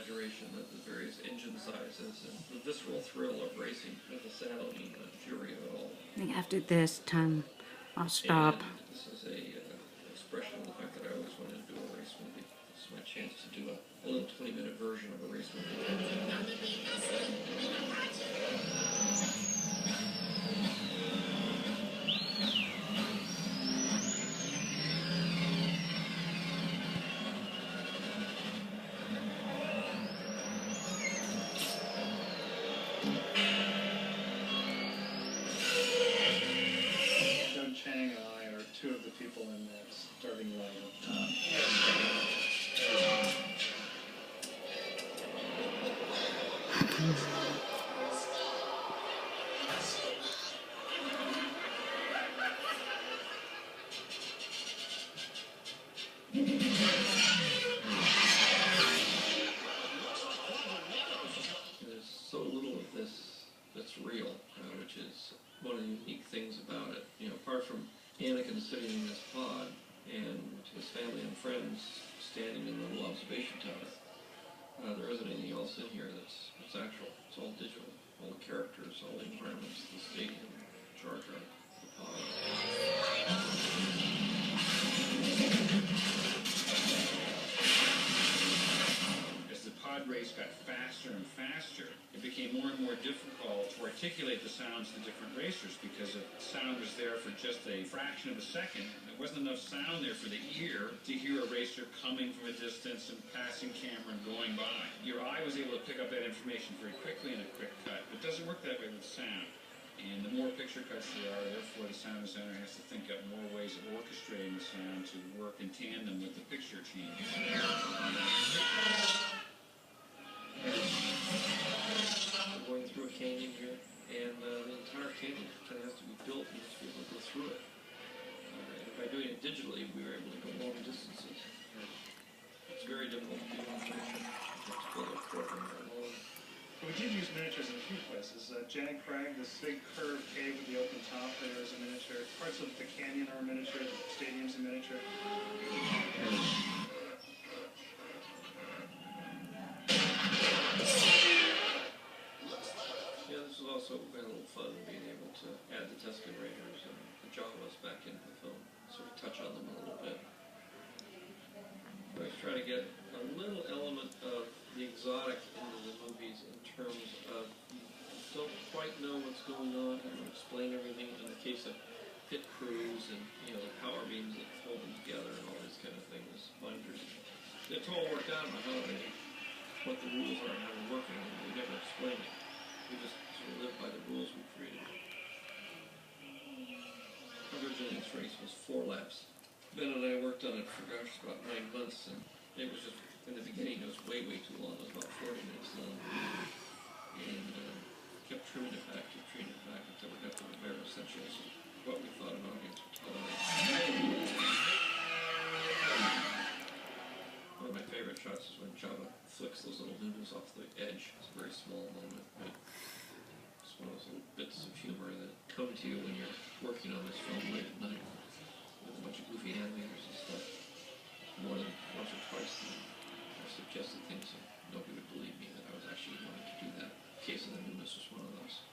exaggeration of the various engine sizes and the visceral thrill of racing with the sound and the fury of it all. I think after this time, I'll stop. And this is a expression of the fact that I always wanted to do a race movie. This is my chance to do a little 20-minute version of a race movie. Two of the people in that starting lineup. There's so little of this that's real, which is one of the unique things about it. You know, apart from Anakin sitting in this pod and his family and friends standing in the little observation tower. There isn't anything else in here that's actual. It's all digital. All the characters, all the environments, the stadium, Jar Jar, the pod. As the pod race got faster and faster, it became more and more difficult to articulate the sounds of the different racers because the sound was there for just a fraction of a second. There wasn't enough sound there for the ear to hear a racer coming from a distance and passing camera and going by. Your eye was able to pick up that information very quickly in a quick cut. It doesn't work that way with sound. And the more picture cuts there are, therefore the sound designer has to think up more ways of orchestrating the sound to work in tandem with the picture change. We're going through a canyon here, and the entire canyon kind of has to be built. You just be able to go through it. And by doing it digitally, we were able to go long distances. It's very difficult to do information. You have to build a program or all. We did use miniatures in a few places. Jag Crag, this big curved cave with the open top, there is a miniature. Parts of the canyon are miniature. The stadium's a miniature. Yeah, this was also a little fun being able to add the Tusken Raiders and the Jawas back into the film, sort of touch on them a little bit. I was trying to get a little element of the exotic into the movies in terms of you don't quite know what's going on and explain everything. In the case of pit crews and the power beams that hold them together and all these kind of things, binders. It's all worked out about how what the rules are and how they're working, and we never explain it. We just sort of live by the rules we created. Originally, this race was 4 laps. Ben and I worked on it for about 9 months, and it was just, in the beginning, it was way too long. It was about 40 minutes long. And kept trimming it back until we got to the bare essentials of what we thought an audience would tolerate. One of my favorite shots is when Jabba flicks those little noodles off the edge. It's a very small moment, but it's one of those little bits of humor that come to you when you're working on this film late at night with a bunch of goofy animators and stuff. More than once or twice, I suggested things and nobody would believe me that I was actually wanting to do that. Case of the Newness was one of those.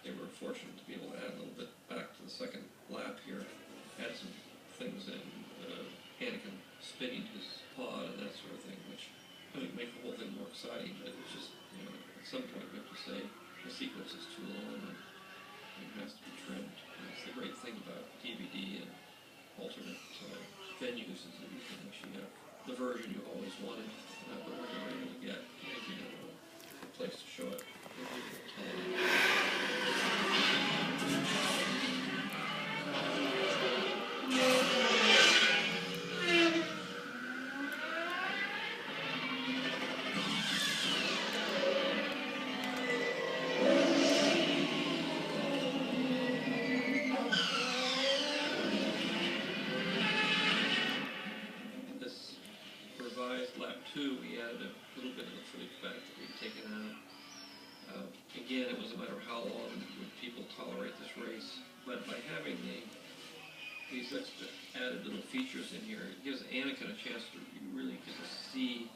They were fortunate to be able to add a little bit back to the second lap here. Add some things in, Anakin spinning his pod and that sort of thing, which I think make the whole thing more exciting, but it's just, at some point we have to say the sequence is too long and it has to be trimmed. And it's the great thing about DVD and alternate venues is that you can actually have the version you always wanted, but we're never able to get. Maybe a place to show it. This revised lap 2, we added a little bit of the footage back that we'd taken out. Again, it was a matter of how long would people tolerate this race, but by having these extra added little features in here, it gives Anakin a chance to really get to see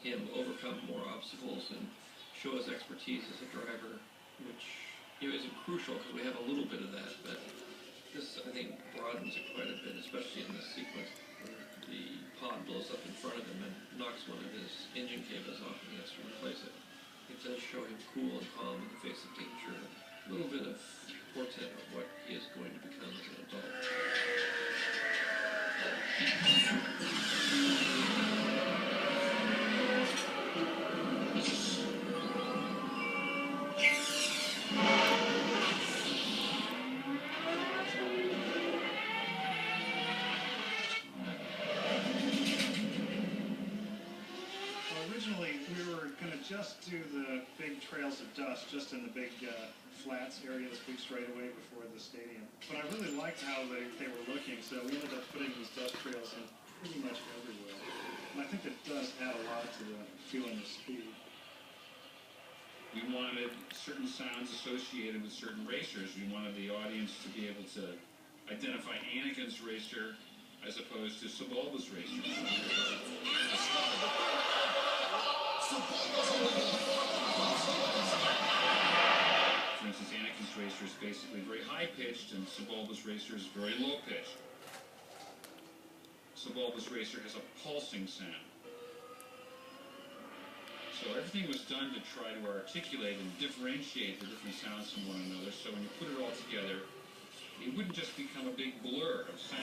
him overcome more obstacles and show his expertise as a driver, which isn't crucial because we have a little bit of that, but this, I think, broadens it quite a bit, especially in this sequence where the pod blows up in front of him and knocks one of his engine cables off and he has to replace it. It does show him cool and calm in the face of danger, a little bit of portent of what he is going to become as an adult. Originally, we were going to just do the big trails of dust just in the big flats area, this big straightaway before the stadium. But I really liked how they were looking, so we ended up putting these dust trails in pretty much everywhere. And I think it does add a lot to the feeling of speed. We wanted certain sounds associated with certain racers. We wanted the audience to be able to identify Anakin's racer as opposed to Sebulba's racer. For instance, Anakin's racer is basically very high-pitched and Sebulba's racer is very low-pitched. Sebulba's racer has a pulsing sound. So everything was done to try to articulate and differentiate the different sounds from one another, so when you put it all together, it wouldn't just become a big blur of sound.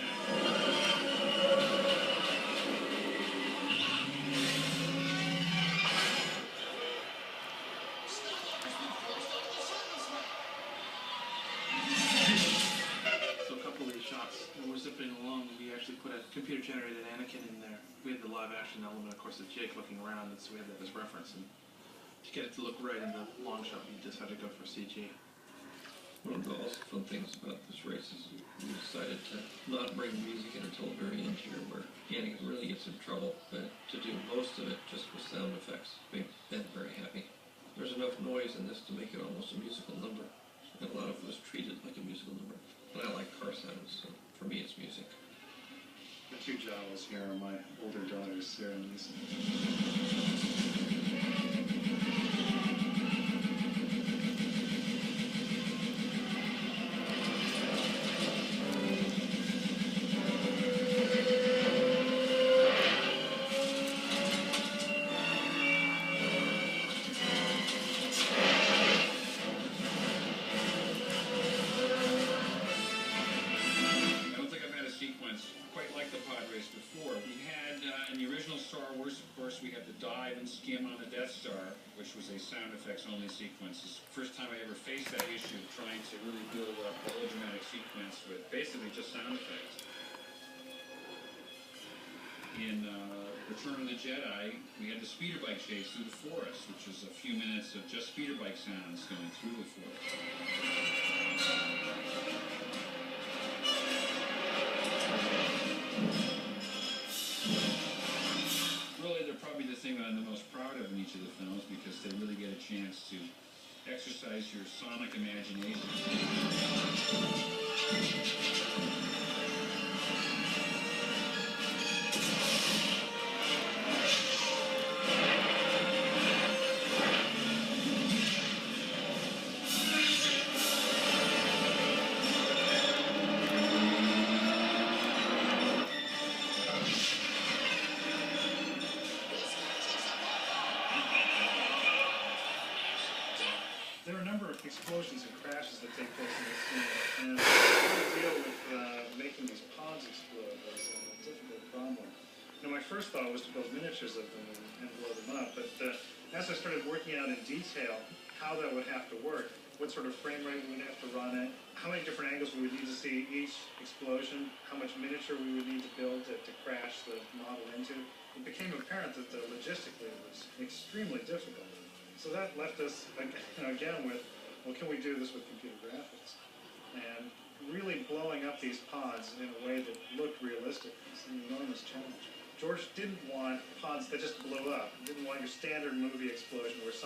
So a couple of these shots, when we're zipping along, we actually put a computer-generated Anakin in there. We had the live-action element, of course, of Jake looking around, and so we had that as reference. And to get it to look right in the long shot, we just had to go for CG. One of the also fun things about this race is we decided to not bring music in until the very end here, where Anakin really gets in trouble, but to do most of it just with sound effects made Ben very happy. There's enough noise in this to make it almost a musical number, and a lot of it was treated like a musical number. But I like car sounds, so for me it's music. The two Jawas here are my older daughters, Sarah and Lisa. We had the dive and skim on the Death Star, which was a sound effects only sequence. It's the first time I ever faced that issue of trying to really build up a whole dramatic sequence with basically just sound effects. In Return of the Jedi, we had the speeder bike chase through the forest, which was a few minutes of just speeder bike sounds going through the forest. Probably the thing that I'm the most proud of in each of the films because they really get a chance to exercise your sonic imagination. There are a number of explosions and crashes that take place in this scene, and the deal with making these pods explode was a difficult problem. Now, my first thought was to build miniatures of them and blow them up, but as I started working out in detail how that would have to work, what sort of frame rate we would have to run at, how many different angles we would need to see each explosion, how much miniature we would need to build to crash the model into, it became apparent that logistically it was extremely difficult. So that left us, again, with, well, can we do this with computer graphics? And really blowing up these pods in a way that looked realistic is an enormous challenge. George didn't want pods that just blew up. He didn't want your standard movie explosion where some